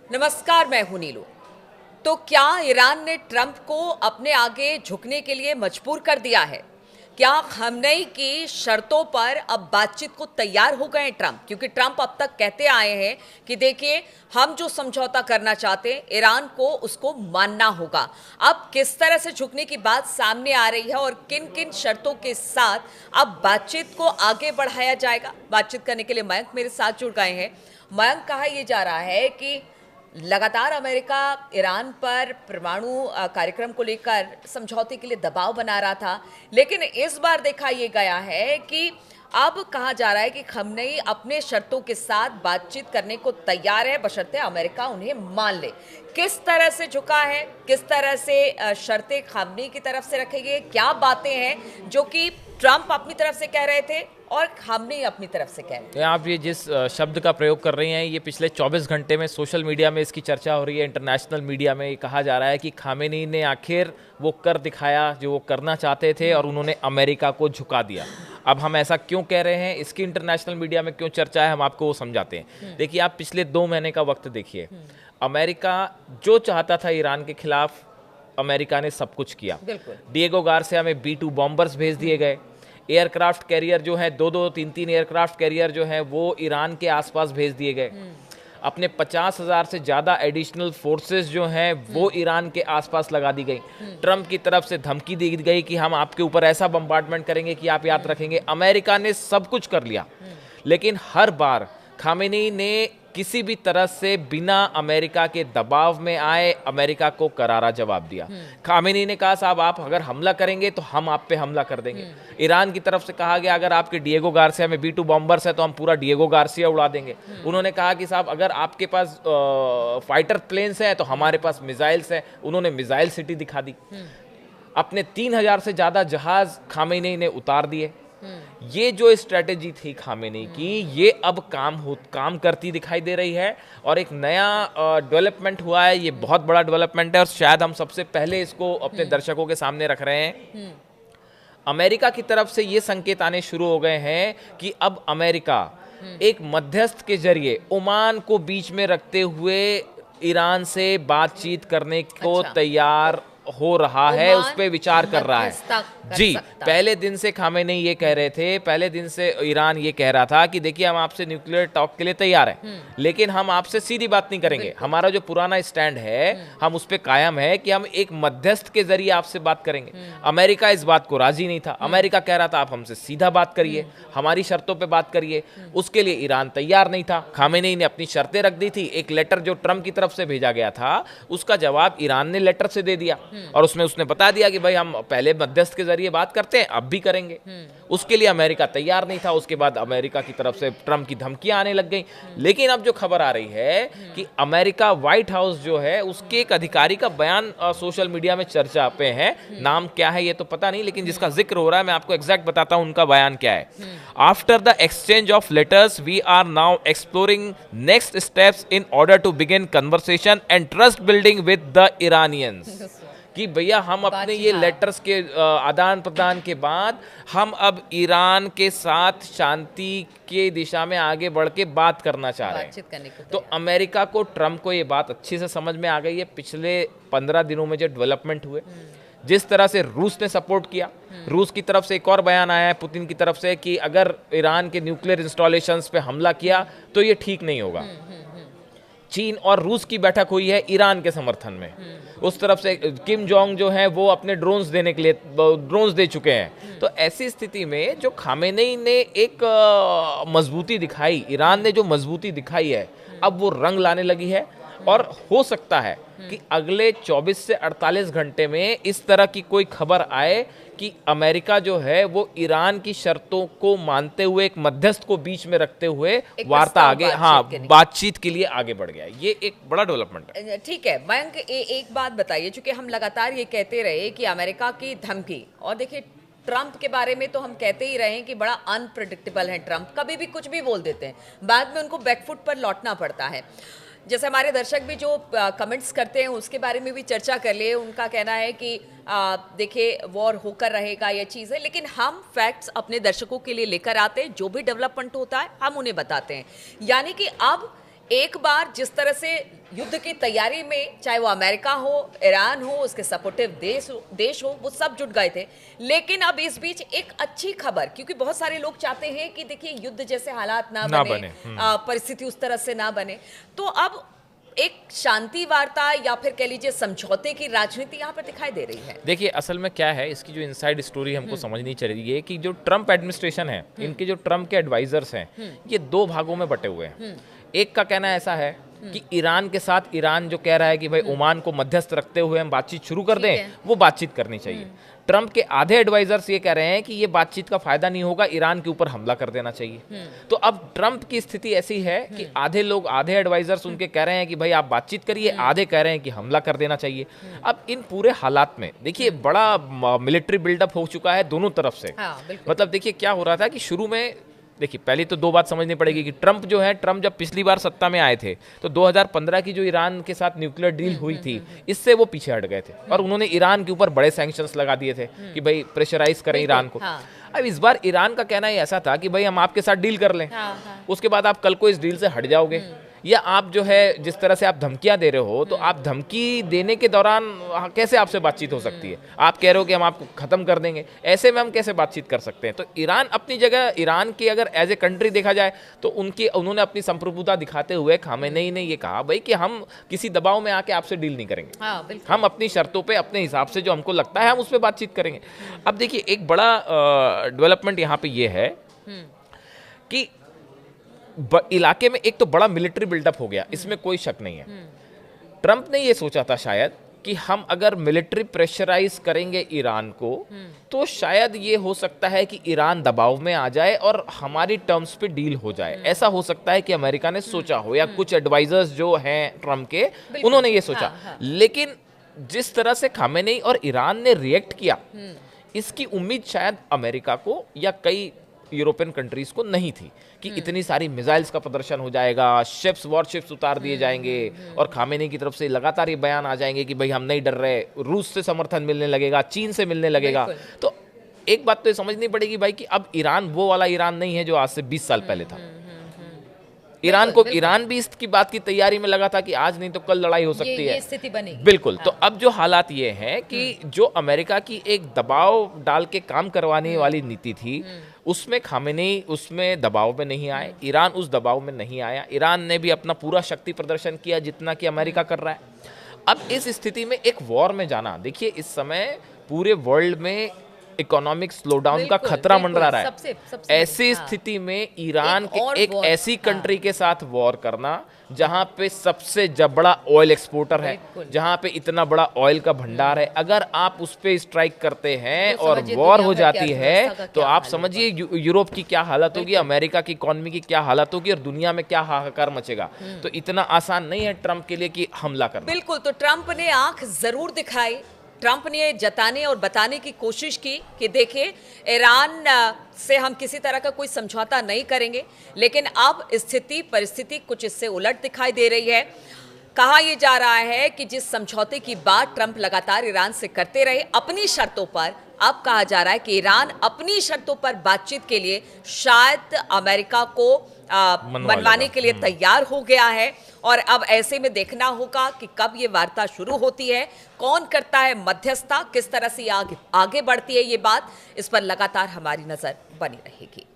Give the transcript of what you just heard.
नमस्कार, मैं हूं नीलू। तो क्या ईरान ने ट्रंप को अपने आगे झुकने के लिए मजबूर कर दिया है? क्या खamenei की शर्तों पर अब बातचीत को तैयार हो गए ट्रंप? क्योंकि ट्रंप अब तक कहते आए हैं कि देखिए, हम जो समझौता करना चाहते हैं ईरान को उसको मानना होगा। अब किस तरह से झुकने की बात सामने आ रही है और किन किन शर्तों के साथ अब बातचीत को आगे बढ़ाया जाएगा? बातचीत करने के लिए मयंक मेरे साथ जुड़ गए हैं। मयंक, कहा यह जा रहा है कि लगातार अमेरिका ईरान पर परमाणु कार्यक्रम को लेकर समझौते के लिए दबाव बना रहा था, लेकिन इस बार देखा यह गया है कि अब कहा जा रहा है कि खamenei अपने शर्तों के साथ बातचीत करने को तैयार है, बशर्ते अमेरिका उन्हें मान ले। किस तरह से झुका है, किस तरह से शर्तें खamenei की तरफ से रखेंगे, क्या बातें हैं जो कि ट्रंप अपनी तरफ से कह रहे थे और खamenei अपनी तरफ से कह रहे हैं? आप ये जिस शब्द का प्रयोग कर रही हैं, ये पिछले 24 घंटे में सोशल मीडिया में इसकी चर्चा हो रही है। इंटरनेशनल मीडिया में ये कहा जा रहा है कि खामेनी ने आखिर वो कर दिखाया जो वो करना चाहते थे और उन्होंने अमेरिका को झुका दिया। अब हम ऐसा क्यों कह रहे हैं, इसकी इंटरनेशनल मीडिया में क्यों चर्चा है, हम आपको वो समझाते हैं। देखिए, आप पिछले 2 महीने का वक्त देखिए। अमेरिका जो चाहता था ईरान के खिलाफ, अमेरिका ने सब कुछ किया। डिएगो गार्सिया में B-2 बॉम्बर्स भेज दिए गए। एयरक्राफ्ट कैरियर जो है, 2-2, 3-3 एयरक्राफ्ट कैरियर जो है वो ईरान के आसपास भेज दिए गए। अपने 50,000 से ज़्यादा एडिशनल फोर्सेस जो हैं वो ईरान के आसपास लगा दी गई। ट्रंप की तरफ से धमकी दी गई कि हम आपके ऊपर ऐसा बम्बार्डमेंट करेंगे कि आप याद रखेंगे। अमेरिका ने सब कुछ कर लिया, लेकिन हर बार खामेनी ने किसी भी तरह से बिना अमेरिका के दबाव में आए अमेरिका को करारा जवाब दिया। खामेनी ने कहा, साहब आप अगर हमला करेंगे तो हम आप पे हमला कर देंगे। ईरान की तरफ से कहा गया, अगर आपके डिएगो गार्सिया में B-2 बॉम्बर्स है तो हम पूरा डिएगो गार्सिया उड़ा देंगे। उन्होंने कहा कि साहब अगर आपके पास फाइटर प्लेन्स हैं तो हमारे पास मिसाइल्स हैं। उन्होंने मिसाइल सिटी दिखा दी। अपने 3,000 से ज़्यादा जहाज खामेनी ने उतार दिए। ये जो स्ट्रेटेजी थी खामेनी की, ये अब काम करती दिखाई दे रही है। और एक नया डेवलपमेंट हुआ है, ये बहुत बड़ा डेवलपमेंट है और शायद हम सबसे पहले इसको अपने दर्शकों के सामने रख रहे हैं। अमेरिका की तरफ से ये संकेत आने शुरू हो गए हैं कि अब अमेरिका एक मध्यस्थ के जरिए ओमान को बीच में रखते हुए ईरान से बातचीत करने को तैयार हो रहा है, उस पे विचार कर रहा है। जी, पहले दिन से खामेनी ये कह रहे थे, पहले दिन से ईरान ये कह रहा था कि देखिए, हम आपसे न्यूक्लियर टॉक के लिए तैयार हैं, लेकिन हम आपसे सीधी बात नहीं करेंगे। हमारा जो पुराना स्टैंड है, हम उस पे कायम है कि हम एक मध्यस्थ के जरिए आपसे बात करेंगे। अमेरिका इस बात को राजी नहीं था। अमेरिका कह रहा था आप हमसे सीधा बात करिए, हमारी शर्तों पे बात करिए। उसके लिए ईरान तैयार नहीं था। खामेनी ने अपनी शर्तें रख दी थी। एक लेटर जो ट्रंप की तरफ से भेजा गया था, उसका जवाब ईरान ने लेटर से दे दिया और उसने बता दिया कि भाई हम पहले मध्यस्थ के जरिए बात करते हैं, अब भी करेंगे। उसके लिए अमेरिका तैयार नहीं था। उसके बाद अमेरिका की तरफ से ट्रंप की धमकियां आने लग गई। लेकिन अब जो खबर आ रही है कि अमेरिका व्हाइट हाउस जो है, उसके एक अधिकारी का बयान सोशल मीडिया में चर्चा पे है। नाम क्या है ये तो पता नहीं, लेकिन जिसका जिक्र हो रहा है मैं आपको एग्जैक्ट बताता हूं उनका बयान क्या है। After the exchange of letters we are now exploring next steps in order to begin conversation and trust building with the Iranians. कि भैया, हम अपने ये लेटर्स के आदान प्रदान के बाद हम अब ईरान के साथ शांति के दिशा में आगे बढ़ के बात करना चाह रहे हैं। तो अमेरिका को, ट्रंप को ये बात अच्छी से समझ में आ गई है। पिछले 15 दिनों में जो डेवलपमेंट हुए, जिस तरह से रूस ने सपोर्ट किया, रूस की तरफ से एक और बयान आया है पुतिन की तरफ से कि अगर ईरान के न्यूक्लियर इंस्टॉलेशंस पे हमला किया तो ये ठीक नहीं होगा। चीन और रूस की बैठक हुई है ईरान के समर्थन में। उस तरफ से किम जोंग जो है वो अपने ड्रोन्स देने के लिए ड्रोन्स दे चुके हैं। तो ऐसी स्थिति में जो खामेनी ने एक मजबूती दिखाई, ईरान ने जो मजबूती दिखाई है, अब वो रंग लाने लगी है। और हो सकता है कि अगले 24 से 48 घंटे में इस तरह की कोई खबर आए कि अमेरिका जो है वो ईरान की शर्तों को मानते हुए, एक मध्यस्थ को बीच में रखते हुए वार्ता आगे, बातचीत के लिए आगे बढ़ गया। ये एक बड़ा डेवलपमेंट है। ठीक है मयंक, एक बात बताइए, चूंकि हम लगातार ये कहते रहे कि अमेरिका की धमकी, और देखिए ट्रंप के बारे में तो हम कहते ही रहे कि बड़ा अनप्रेडिक्टेबल है ट्रंप, कभी भी कुछ भी बोल देते हैं, बाद में उनको बैकफुट पर लौटना पड़ता है। जैसे हमारे दर्शक भी जो कमेंट्स करते हैं उसके बारे में भी चर्चा कर लिए। उनका कहना है कि देखिए वॉर होकर रहेगा, ये चीज़ है, लेकिन हम फैक्ट्स अपने दर्शकों के लिए लेकर आते हैं। जो भी डेवलपमेंट होता है हम उन्हें बताते हैं। यानी कि अब एक बार जिस तरह से युद्ध की तैयारी में, चाहे वो अमेरिका हो, ईरान हो, उसके सपोर्टिव देश हो, वो सब जुट गए थे। लेकिन अब इस बीच एक अच्छी खबर, क्योंकि बहुत सारे लोग चाहते हैं कि देखिए युद्ध जैसे हालात ना बने। परिस्थिति उस तरह से ना बने, तो अब एक शांति वार्ता या फिर कह लीजिए समझौते की राजनीति यहाँ पर दिखाई दे रही है। देखिए असल में क्या है, इसकी जो इनसाइड स्टोरी हमको समझनी चाहिए कि जो ट्रम्प एडमिनिस्ट्रेशन है, इनके जो ट्रम्प के एडवाइजर्स हैं, ये दो भागों में बटे हुए हैं। एक का कहना ऐसा है कि ईरान के साथ, ईरान जो कह रहा है कि भाई ओमान को मध्यस्थ रखते हुए हम बातचीत शुरू कर दें, वो बातचीत करनी चाहिए। ट्रम्प के आधे एडवाइजर्स ये कह रहे हैं कि ये बातचीत का फायदा नहीं होगा, ईरान के ऊपर हमला कर देना चाहिए। तो अब ट्रम्प की स्थिति ऐसी है कि आधे लोग, आधे एडवाइजर्स उनके कह रहे हैं कि भाई आप बातचीत करिए, आधे कह रहे हैं कि हमला कर देना चाहिए। अब इन पूरे हालात में देखिए बड़ा मिलिट्री बिल्डअप हो चुका है दोनों तरफ से। मतलब देखिए क्या हो रहा था कि शुरू में, देखिए पहले तो दो बात समझनी पड़ेगी कि ट्रम्प जो है, ट्रम्प जब पिछली बार सत्ता में आए थे तो 2015 की जो ईरान के साथ न्यूक्लियर डील हुई थी, इससे वो पीछे हट गए थे और उन्होंने ईरान के ऊपर बड़े सैंक्शंस लगा दिए थे कि भाई प्रेशराइज करें ईरान को। अब इस बार ईरान का कहना ही ऐसा था कि भाई हम आपके साथ डील कर लें, उसके बाद आप कल को इस डील से हट जाओगे, या आप जो है जिस तरह से आप धमकियां दे रहे हो, तो आप धमकी देने के दौरान कैसे आपसे बातचीत हो सकती है? आप कह रहे हो कि हम आपको खत्म कर देंगे, ऐसे में हम कैसे बातचीत कर सकते हैं? तो ईरान अपनी जगह, ईरान की अगर एज ए कंट्री देखा जाए तो उन्होंने अपनी संप्रभुता दिखाते हुए खामेनेई ने ये कहा भाई कि हम किसी दबाव में आके आपसे डील नहीं करेंगे, हम अपनी शर्तों पे, अपने हिसाब से जो हमको लगता है हम उस पर बातचीत करेंगे। अब देखिए एक बड़ा डेवलपमेंट यहाँ पे ये है कि इलाके में एक तो बड़ा मिलिट्री बिल्डअप हो गया, इसमें कोई शक नहीं है। ट्रंप ने ये सोचा था शायद कि हम अगर मिलिट्री प्रेशराइज करेंगे ईरान को, तो शायद ये हो सकता है कि ईरान दबाव में आ जाए और हमारी टर्म्स पे डील हो जाए। ऐसा हो सकता है कि अमेरिका ने सोचा हो, या कुछ एडवाइजर्स जो हैं ट्रंप के, उन्होंने ये सोचा। लेकिन जिस तरह से खामेनेई और ईरान ने रिएक्ट किया, इसकी उम्मीद शायद अमेरिका को या कई यूरोपियन कंट्रीज को नहीं थी कि इतनी सारी मिसाइल्स का प्रदर्शन हो जाएगा, शिप्स, वॉरशिप्स उतार दिए जाएंगे और खामेनी की तरफ से लगातार ये बयान आ जाएंगे कि भाई हम नहीं डर रहे, रूस से समर्थन मिलने लगेगा, चीन से मिलने लगेगा। तो एक बात तो ये समझनी पड़ेगी भाई कि अब ईरान वो वाला ईरान नहीं है जो आज से 20 साल पहले था। ईरान भी इसकी बात की तैयारी में लगा था कि आज नहीं तो कल लड़ाई हो सकती है, स्थिति बनेगी। बिल्कुल। तो अब जो हालात ये हैं कि जो अमेरिका की एक दबाव डाल के काम करवाने वाली नीति थी, उसमें खामेनेई उसमें दबाव में नहीं आए, ईरान उस दबाव में नहीं आया। ईरान ने भी अपना पूरा शक्ति प्रदर्शन किया जितना कि अमेरिका कर रहा है। अब इस स्थिति में एक वॉर में जाना, देखिए इस समय पूरे वर्ल्ड में इकोनॉमिक स्लोडाउन का खतरा मंडरा रहा है। ऐसी स्थिति में ईरान के एक ऐसी कंट्री के साथ वॉर करना जहां पे सबसे बड़ा ऑयल एक्सपोर्टर है, जहां पे इतना बड़ा ऑयल का भंडार है, अगर आप उस पे स्ट्राइक करते हैं और वॉर हो जाती है, तो आप समझिए यूरोप की क्या हालत होगी, अमेरिका की इकोनॉमी की क्या हालत होगी और दुनिया में क्या हाहाकार मचेगा। तो इतना आसान नहीं है ट्रंप के लिए कि हमला करना। बिल्कुल। तो ट्रंप ने आंख जरूर दिखाई, ट्रंप ने जताने और बताने की कोशिश की कि देखिए ईरान से हम किसी तरह का कोई समझौता नहीं करेंगे, लेकिन अब स्थिति परिस्थिति कुछ इससे उलट दिखाई दे रही है। कहा यह जा रहा है कि जिस समझौते की बात ट्रंप लगातार ईरान से करते रहे अपनी शर्तों पर, अब कहा जा रहा है कि ईरान अपनी शर्तों पर बातचीत के लिए शायद अमेरिका को मनवाने के लिए तैयार हो गया है। और अब ऐसे में देखना होगा कि कब ये वार्ता शुरू होती है, कौन करता है मध्यस्थता, किस तरह से आगे बढ़ती है ये बात, इस पर लगातार हमारी नजर बनी रहेगी।